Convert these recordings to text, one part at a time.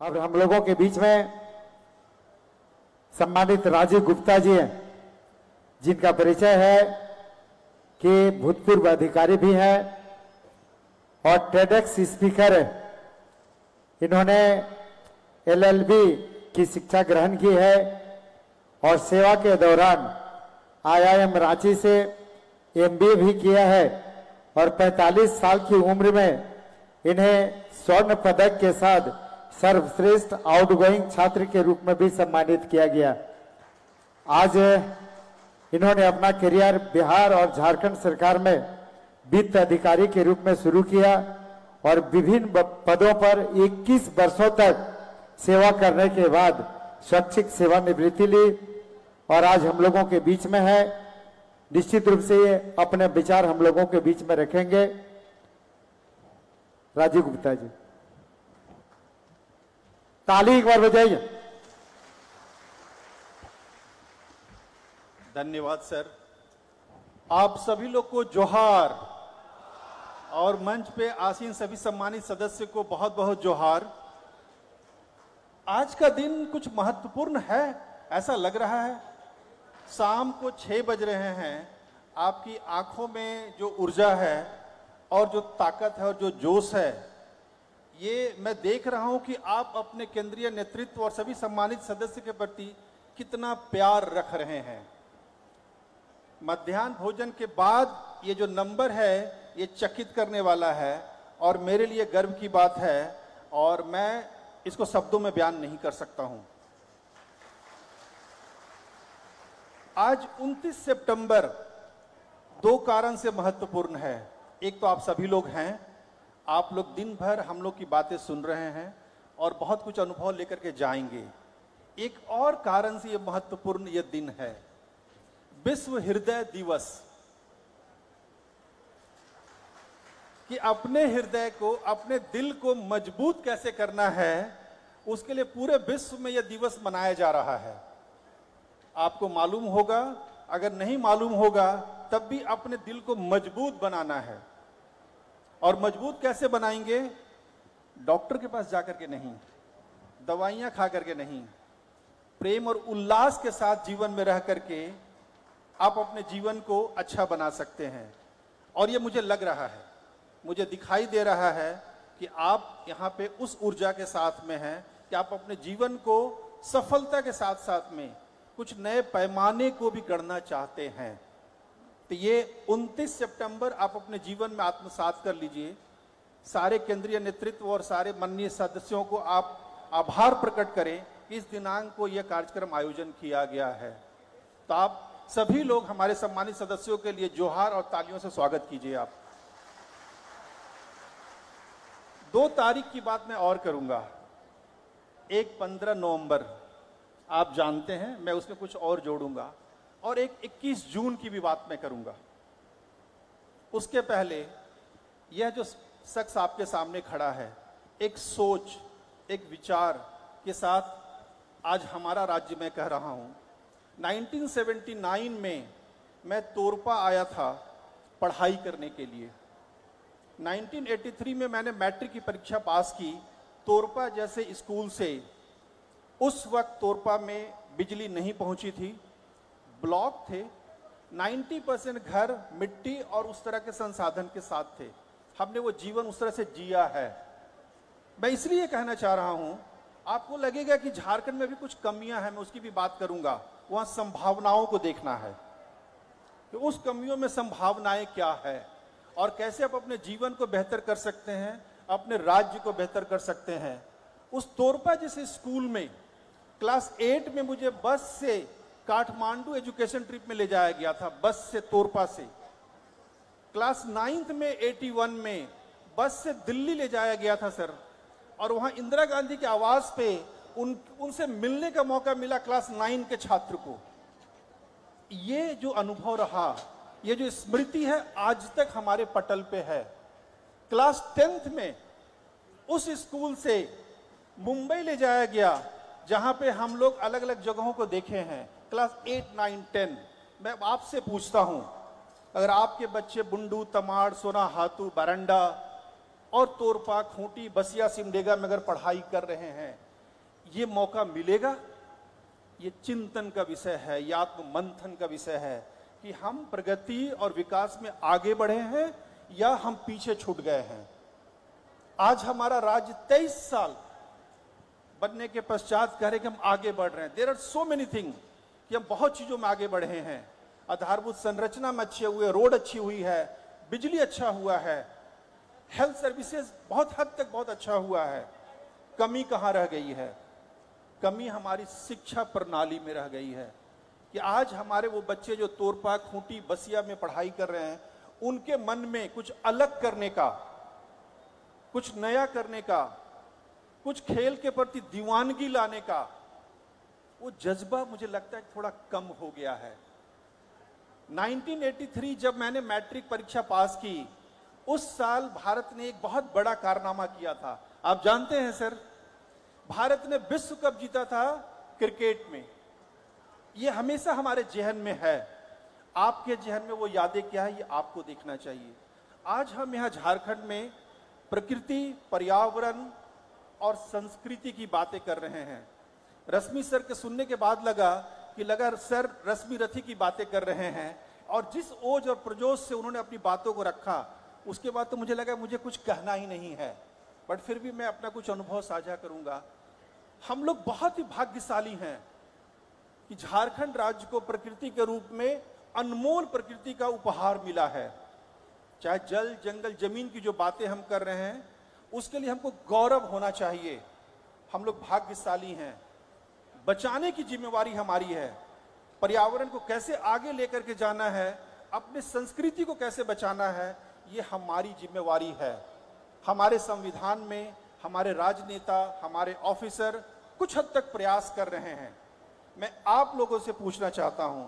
अब हम लोगों के बीच में सम्मानित राजीव गुप्ता जी हैं, जिनका परिचय है कि भूतपूर्व अधिकारी भी हैं और टेडेक्स स्पीकर है। इन्होंने एलएलबी की शिक्षा ग्रहण की है और सेवा के दौरान आईआईएम रांची से एमबीए भी किया है और 45 साल की उम्र में इन्हें स्वर्ण पदक के साथ सर्वश्रेष्ठ आउटगोइंग छात्र के रूप में भी सम्मानित किया गया। आज इन्होंने अपना करियर बिहार और झारखंड सरकार में वित्त अधिकारी के रूप में शुरू किया और विभिन्न पदों पर 21 वर्षों तक सेवा करने के बाद स्वैच्छिक सेवानिवृत्ति ली और आज हम लोगों के बीच में है। निश्चित रूप से ये अपने विचार हम लोगों के बीच में रखेंगे। राजीव गुप्ता जी, ताली एक बार बजाइए। धन्यवाद सर। आप सभी लोग को जोहार और मंच पे आसीन सभी सम्मानित सदस्य को बहुत बहुत जोहार। आज का दिन कुछ महत्वपूर्ण है ऐसा लग रहा है। शाम को 6 बज रहे हैं। आपकी आंखों में जो ऊर्जा है और जो ताकत है और जो जोश है, ये मैं देख रहा हूं कि आप अपने केंद्रीय नेतृत्व और सभी सम्मानित सदस्य के प्रति कितना प्यार रख रहे हैं। मध्याह्न भोजन के बाद ये जो नंबर है ये चकित करने वाला है और मेरे लिए गर्व की बात है और मैं इसको शब्दों में बयान नहीं कर सकता हूं। आज 29 सितंबर 2 कारण से महत्वपूर्ण है। एक तो आप सभी लोग हैं, आप लोग दिन भर हम लोग की बातें सुन रहे हैं और बहुत कुछ अनुभव लेकर के जाएंगे। एक और कारण से यह महत्वपूर्ण यह दिन है, विश्व हृदय दिवस। कि अपने हृदय को, अपने दिल को मजबूत कैसे करना है, उसके लिए पूरे विश्व में यह दिवस मनाया जा रहा है। आपको मालूम होगा, अगर नहीं मालूम होगा तब भी अपने दिल को मजबूत बनाना है। और मजबूत कैसे बनाएंगे? डॉक्टर के पास जाकर के नहीं, दवाइयां खा करके नहीं, प्रेम और उल्लास के साथ जीवन में रह करके आप अपने जीवन को अच्छा बना सकते हैं। और ये मुझे लग रहा है, मुझे दिखाई दे रहा है कि आप यहाँ पे उस ऊर्जा के साथ में हैं कि आप अपने जीवन को सफलता के साथ साथ में कुछ नए पैमाने को भी गढ़ना चाहते हैं। तो ये 29 सितंबर आप अपने जीवन में आत्मसात कर लीजिए। सारे केंद्रीय नेतृत्व और सारे माननीय सदस्यों को आप आभार प्रकट करें कि इस दिनांक को यह कार्यक्रम आयोजन किया गया है। तो आप सभी लोग हमारे सम्मानित सदस्यों के लिए जोहार और तालियों से स्वागत कीजिए। आप 2 तारीख की बात मैं और करूंगा। एक 15 नवंबर आप जानते हैं, मैं उसमें कुछ और जोड़ूंगा। और एक 21 जून की भी बात मैं करूंगा। उसके पहले यह जो शख्स आपके सामने खड़ा है, एक सोच, एक विचार के साथ आज हमारा राज्य में कह रहा हूं। 1979 में मैं तोरपा आया था पढ़ाई करने के लिए। 1983 में मैंने मैट्रिक की परीक्षा पास की तोरपा जैसे स्कूल से। उस वक्त तोरपा में बिजली नहीं पहुंची थी, ब्लॉक थे, 90% घर मिट्टी और उस तरह के संसाधन के साथ थे। हमने वो जीवन उस तरह से जिया है। मैं इसलिए कहना चाह रहा हूं, आपको लगेगा कि झारखंड में भी कुछ कमियां हैं, मैं उसकी भी बात करूंगा। वहां संभावनाओं को देखना है कि उस कमियों में संभावनाएं क्या है और कैसे आप अपने जीवन को बेहतर कर सकते हैं, अपने राज्य को बेहतर कर सकते हैं। उस तोरपा जैसे स्कूल में क्लास 8 में मुझे बस से काठमांडू एजुकेशन ट्रिप में ले जाया गया था, बस से तोरपा से। क्लास 9th में 81 में बस से दिल्ली ले जाया गया था सर। और वहां इंदिरा गांधी के आवास पे उनसे मिलने का मौका मिला क्लास 9 के छात्र को। ये जो अनुभव रहा, ये जो स्मृति है, आज तक हमारे पटल पे है। क्लास 10th में उस स्कूल से मुंबई ले जाया गया, जहां पे हम लोग अलग अलग जगहों को देखे हैं। क्लास 8, 9, 10 मैं आपसे पूछता हूं, अगर आपके बच्चे बुंडू, तमाड़, सोना हाथू, बरंडा और तोरपा, खूंटी, बसिया, सिमडेगा में अगर पढ़ाई कर रहे हैं ये मौका मिलेगा, ये चिंतन का विषय है, ये आत्म मंथन का विषय है कि हम प्रगति और विकास में आगे बढ़े हैं या हम पीछे छूट गए हैं। आज हमारा राज्य 23 साल बनने के पश्चात कह रहे कि हम आगे बढ़ रहे हैं। There are so many thing कि हम बहुत चीजों में आगे बढ़े हैं। आधारभूत संरचना में अच्छे हुए, रोड अच्छी हुई है, बिजली अच्छा हुआ है, हेल्थ सर्विसेज बहुत हद तक बहुत अच्छा हुआ है। कमी कहां रह गई है? कमी हमारी शिक्षा प्रणाली में रह गई है कि आज हमारे वो बच्चे जो तोरपा, खूंटी, बसिया में पढ़ाई कर रहे हैं, उनके मन में कुछ अलग करने का, कुछ नया करने का, कुछ खेल के प्रति दीवानगी लाने का वो जज्बा मुझे लगता है थोड़ा कम हो गया है। 1983 जब मैंने मैट्रिक परीक्षा पास की, उस साल भारत ने एक बहुत बड़ा कारनामा किया था। आप जानते हैं सर, भारत ने विश्व कप जीता था क्रिकेट में। ये हमेशा हमारे जहन में है। आपके जहन में वो यादें क्या है, ये आपको देखना चाहिए। आज हम यहाँ झारखंड में प्रकृति, पर्यावरण और संस्कृति की बातें कर रहे हैं। रश्मि सर के सुनने के बाद लगा सर रश्मि रथी की बातें कर रहे हैं, और जिस ओज और प्रजोश से उन्होंने अपनी बातों को रखा, उसके बाद तो मुझे लगा मुझे कुछ कहना ही नहीं है, बट फिर भी मैं अपना कुछ अनुभव साझा करूंगा। हम लोग बहुत ही भाग्यशाली हैं कि झारखंड राज्य को प्रकृति के रूप में अनमोल प्रकृति का उपहार मिला है। चाहे जल, जंगल, जमीन की जो बातें हम कर रहे हैं, उसके लिए हमको गौरव होना चाहिए। हम लोग भाग्यशाली हैं। बचाने की जिम्मेवारी हमारी है। पर्यावरण को कैसे आगे लेकर के जाना है, अपने संस्कृति को कैसे बचाना है, ये हमारी जिम्मेवारी है। हमारे संविधान में हमारे राजनेता, हमारे ऑफिसर कुछ हद तक प्रयास कर रहे हैं। मैं आप लोगों से पूछना चाहता हूं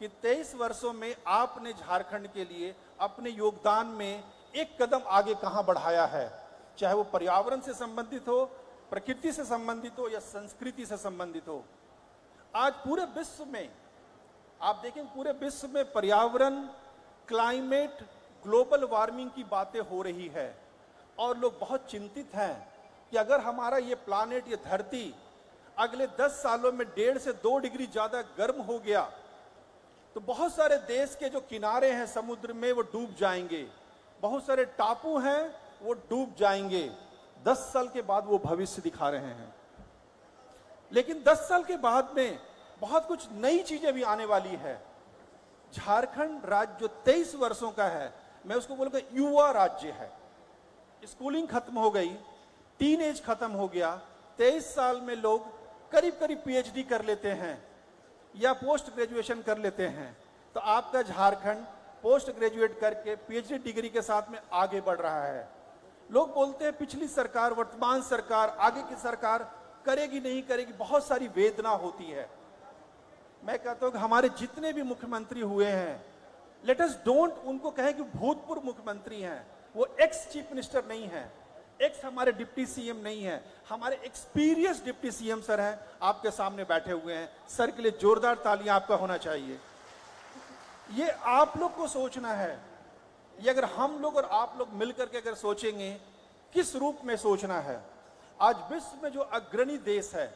कि 23 वर्षों में आपने झारखंड के लिए अपने योगदान में एक कदम आगे कहां बढ़ाया है, चाहे वो पर्यावरण से संबंधित हो, प्रकृति से संबंधित हो या संस्कृति से संबंधित हो। आज पूरे विश्व में आप देखें, पूरे विश्व में पर्यावरण, क्लाइमेट, ग्लोबल वार्मिंग की बातें हो रही है, और लोग बहुत चिंतित हैं कि अगर हमारा ये प्लानेट, ये धरती अगले 10 सालों में 1.5 से 2 डिग्री ज्यादा गर्म हो गया तो बहुत सारे देश के जो किनारे हैं समुद्र में वो डूब जाएंगे, बहुत सारे टापू हैं वो डूब जाएंगे। 10 साल के बाद वो भविष्य दिखा रहे हैं, लेकिन 10 साल के बाद में बहुत कुछ नई चीजें भी आने वाली है। झारखंड राज्य जो 23 वर्षों का है, मैं उसको बोलूंगा युवा राज्य है। स्कूलिंग खत्म हो गई, टीन एज खत्म हो गया। 23 साल में लोग करीब करीब पीएचडी कर लेते हैं या पोस्ट ग्रेजुएशन कर लेते हैं। तो आपका झारखंड पोस्ट ग्रेजुएट करके पीएचडी डिग्री के साथ में आगे बढ़ रहा है। लोग बोलते हैं पिछली सरकार, वर्तमान सरकार, आगे की सरकार करेगी नहीं करेगी, बहुत सारी वेदना होती है। मैं कहता हूं कि हमारे जितने भी मुख्यमंत्री हुए हैं, लेट अस डोंट उनको कहें कि भूतपूर्व मुख्यमंत्री हैं, वो एक्स चीफ मिनिस्टर नहीं है, एक्स हमारे डिप्टी सीएम नहीं है, हमारे एक्सपीरियंस डिप्टी सीएम सर हैं, आपके सामने बैठे हुए हैं। सर के लिए जोरदार तालियां आपका होना चाहिए। ये आप लोग को सोचना है। ये अगर हम लोग और आप लोग मिलकर के अगर सोचेंगे, किस रूप में सोचना है। आज विश्व में जो अग्रणी देश है,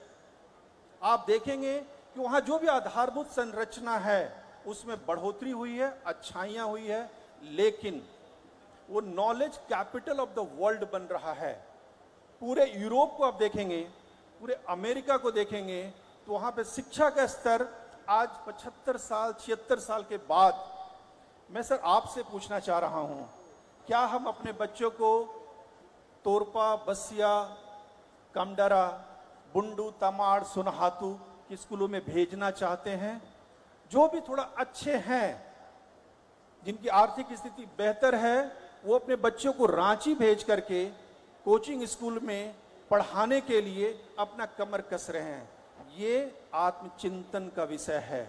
आप देखेंगे कि वहां जो भी आधारभूत संरचना है उसमें बढ़ोतरी हुई है, अच्छाइयां हुई है, लेकिन वो knowledge capital of the world बन रहा है। पूरे यूरोप को आप देखेंगे, पूरे अमेरिका को देखेंगे, तो वहां पे शिक्षा का स्तर आज 75 साल 76 साल के बाद, मैं सर आपसे पूछना चाह रहा हूं, क्या हम अपने बच्चों को तोरपा, बसिया, कमडरा, बुंडू, तमाड़, सुनहातू की स्कूलों में भेजना चाहते हैं? जो भी थोड़ा अच्छे हैं, जिनकी आर्थिक स्थिति बेहतर है, वो अपने बच्चों को रांची भेज करके कोचिंग स्कूल में पढ़ाने के लिए अपना कमर कस रहे हैं। ये आत्मचिंतन का विषय है।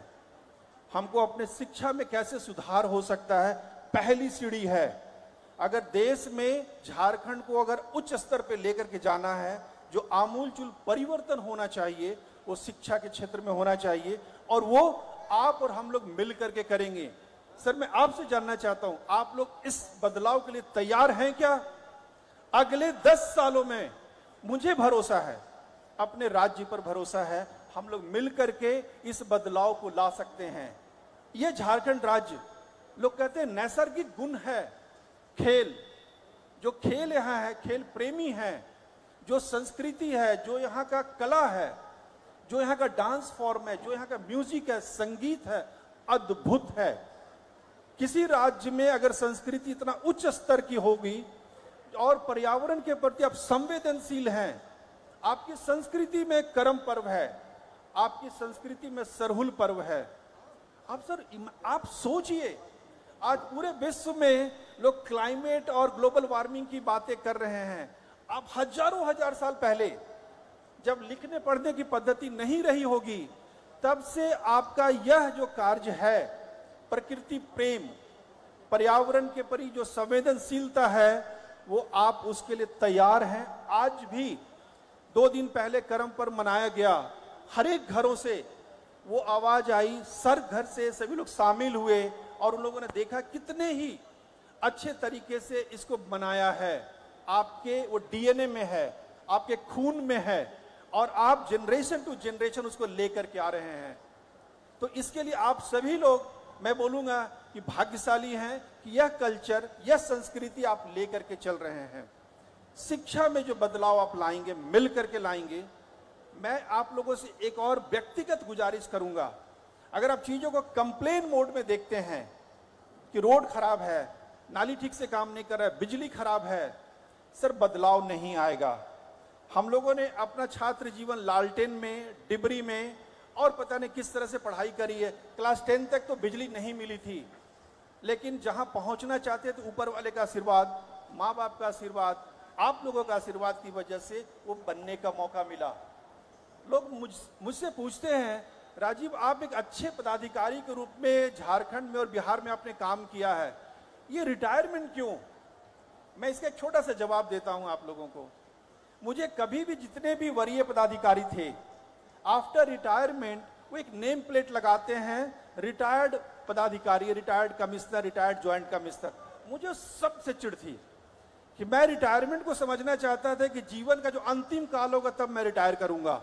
हमको अपने शिक्षा में कैसे सुधार हो सकता है, पहली सीढ़ी है। अगर देश में झारखंड को अगर उच्च स्तर पे लेकर के जाना है, जो आमूलचूल परिवर्तन होना चाहिए वो शिक्षा के क्षेत्र में होना चाहिए, और वो आप और हम लोग मिल करके करेंगे। सर मैं आपसे जानना चाहता हूं, आप लोग इस बदलाव के लिए तैयार हैं क्या? अगले 10 सालों में मुझे भरोसा है अपने राज्य पर भरोसा है, हम लोग मिल करके इस बदलाव को ला सकते हैं। यह झारखंड राज्य, लोग कहते हैं नैसर्गिक गुण है खेल, जो खेल यहाँ है, खेल प्रेमी है, जो संस्कृति है, जो यहाँ का कला है, जो यहाँ का डांस फॉर्म है, जो यहाँ का म्यूजिक है, संगीत है, अद्भुत है। किसी राज्य में अगर संस्कृति इतना उच्च स्तर की होगी और पर्यावरण के प्रति आप संवेदनशील हैं, आपकी संस्कृति में करम पर्व है, आपकी संस्कृति में सरहुल पर्व है। आप सोचिए, आज पूरे विश्व में लोग क्लाइमेट और ग्लोबल वार्मिंग की बातें कर रहे हैं। आप हजारों हजार साल पहले जब लिखने पढ़ने की पद्धति नहीं रही होगी, तब से आपका यह जो कार्य है, प्रकृति प्रेम, पर्यावरण के प्रति जो संवेदनशीलता है, वो आप उसके लिए तैयार हैं। आज भी 2 दिन पहले करम पर्व मनाया गया, हर एक घरों से वो आवाज आई, सर घर से सभी लोग शामिल हुए और उन लोगों ने देखा कितने ही अच्छे तरीके से इसको मनाया है। आपके वो डीएनए में है, आपके खून में है और आप जनरेशन टू जनरेशन उसको लेकर के आ रहे हैं। तो इसके लिए आप सभी लोग, मैं बोलूंगा कि भाग्यशाली हैं कि यह कल्चर, यह संस्कृति आप लेकर के चल रहे हैं। शिक्षा में जो बदलाव आप लाएंगे, मिल करके लाएंगे। मैं आप लोगों से एक और व्यक्तिगत गुजारिश करूंगा, अगर आप चीजों को कंप्लेन मोड में देखते हैं कि रोड खराब है, नाली ठीक से काम नहीं कर रहा है, बिजली खराब है, सर बदलाव नहीं आएगा। हम लोगों ने अपना छात्र जीवन लालटेन में, डिबरी में और पता नहीं किस तरह से पढ़ाई करी है। क्लास 10 तक तो बिजली नहीं मिली थी, लेकिन जहां पहुंचना चाहते थे, ऊपर वाले का आशीर्वाद, माँ बाप का आशीर्वाद, आप लोगों का आशीर्वाद की वजह से वो बनने का मौका मिला। लोग मुझसे पूछते हैं, राजीव आप एक अच्छे पदाधिकारी के रूप में झारखंड में और बिहार में आपने काम किया है, ये रिटायरमेंट क्यों? मैं इसका एक छोटा सा जवाब देता हूं आप लोगों को। मुझे कभी भी जितने भी वरीय पदाधिकारी थे, आफ्टर रिटायरमेंट वो एक नेम प्लेट लगाते हैं, रिटायर्ड पदाधिकारी, retired commissioner, retired joint commissioner. मुझे सबसे चिढ़ थी कि मैं रिटायरमेंट को समझना चाहता था कि जीवन का जो अंतिम काल होगा तब मैं रिटायर करूंगा।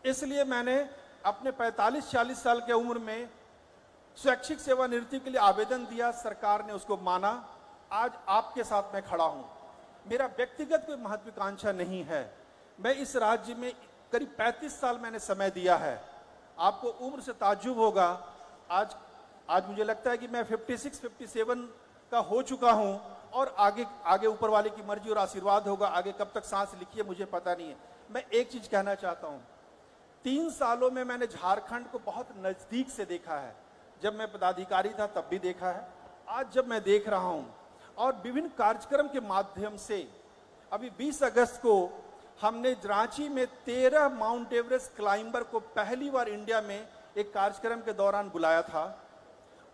इसलिए मैंने अपने 45-40 साल की उम्र में स्वैच्छिक सेवानिवृत्ति के लिए आवेदन दिया, सरकार ने उसको माना। आज आपके साथ मैं खड़ा हूं। मेरा व्यक्तिगत कोई महत्वाकांक्षा नहीं है। मैं इस राज्य में करीब 35 साल मैंने समय दिया है। आपको उम्र से ताज्जुब होगा, आज मुझे लगता है कि मैं 56-57 का हो चुका हूं और आगे ऊपर वाले की मर्जी और आशीर्वाद होगा। आगे कब तक सांस लिखी है मुझे पता नहीं है। मैं एक चीज कहना चाहता हूं, 3 सालों में मैंने झारखंड को बहुत नजदीक से देखा है। जब मैं पदाधिकारी था तब भी देखा है, आज जब मैं देख रहा हूं, और विभिन्न कार्यक्रम के माध्यम से। अभी 20 अगस्त को हमने रांची में 13 माउंट एवरेस्ट क्लाइंबर को पहली बार इंडिया में एक कार्यक्रम के दौरान बुलाया था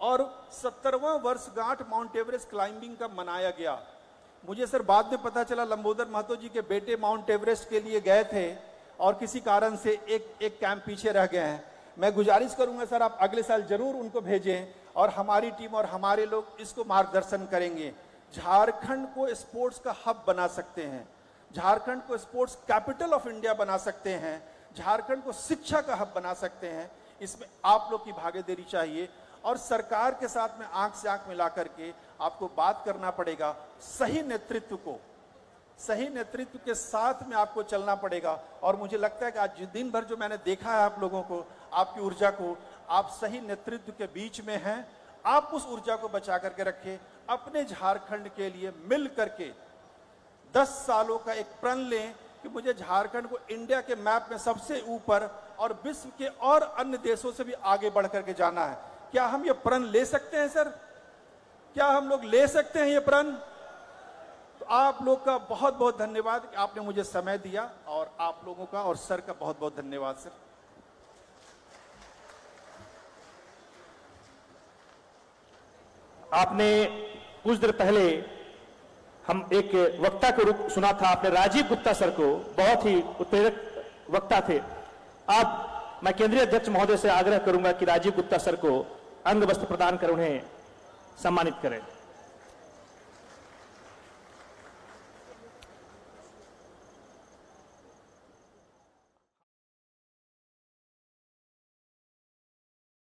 और 70वां वर्षगांठ माउंट एवरेस्ट क्लाइंबिंग का मनाया गया। मुझे सर बाद में पता चला लंबोदर महतो जी के बेटे माउंट एवरेस्ट के लिए गए थे और किसी कारण से एक कैंप पीछे रह गए हैं। मैं गुजारिश करूंगा सर आप अगले साल जरूर उनको भेजें और हमारी टीम और हमारे लोग इसको मार्गदर्शन करेंगे। झारखंड को स्पोर्ट्स का हब बना सकते हैं, झारखंड को स्पोर्ट्स कैपिटल ऑफ इंडिया बना सकते हैं, झारखंड को शिक्षा का हब बना सकते हैं। इसमें आप लोग की भागीदारी चाहिए और सरकार के साथ में आंख से आंख मिला करके आपको बात करना पड़ेगा। सही नेतृत्व के साथ में आपको चलना पड़ेगा। और मुझे लगता है कि आज दिन भर जो मैंने देखा है आप लोगों को, आपकी ऊर्जा को, आप सही नेतृत्व के बीच में हैं। आप उस ऊर्जा को बचा करके रखें। अपने झारखंड के लिए मिल करके 10 सालों का एक प्रण लें कि मुझे झारखंड को इंडिया के मैप में सबसे ऊपर और विश्व के और अन्य देशों से भी आगे बढ़ करके जाना है। क्या हम ये प्रण ले सकते हैं सर? क्या हम लोग ले सकते हैं ये प्रण? तो आप लोग का बहुत बहुत धन्यवाद कि आपने मुझे समय दिया, और आप लोगों का और सर का बहुत बहुत धन्यवाद सर। आपने कुछ देर पहले हम एक वक्ता को सुना था, आपने राजीव गुप्ता सर को, बहुत ही उत्प्रेरक वक्ता थे। अब मैं केंद्रीय अध्यक्ष महोदय से आग्रह करूंगा कि राजीव गुप्ता सर को अंग वस्त्र प्रदान कर उन्हें सम्मानित करें।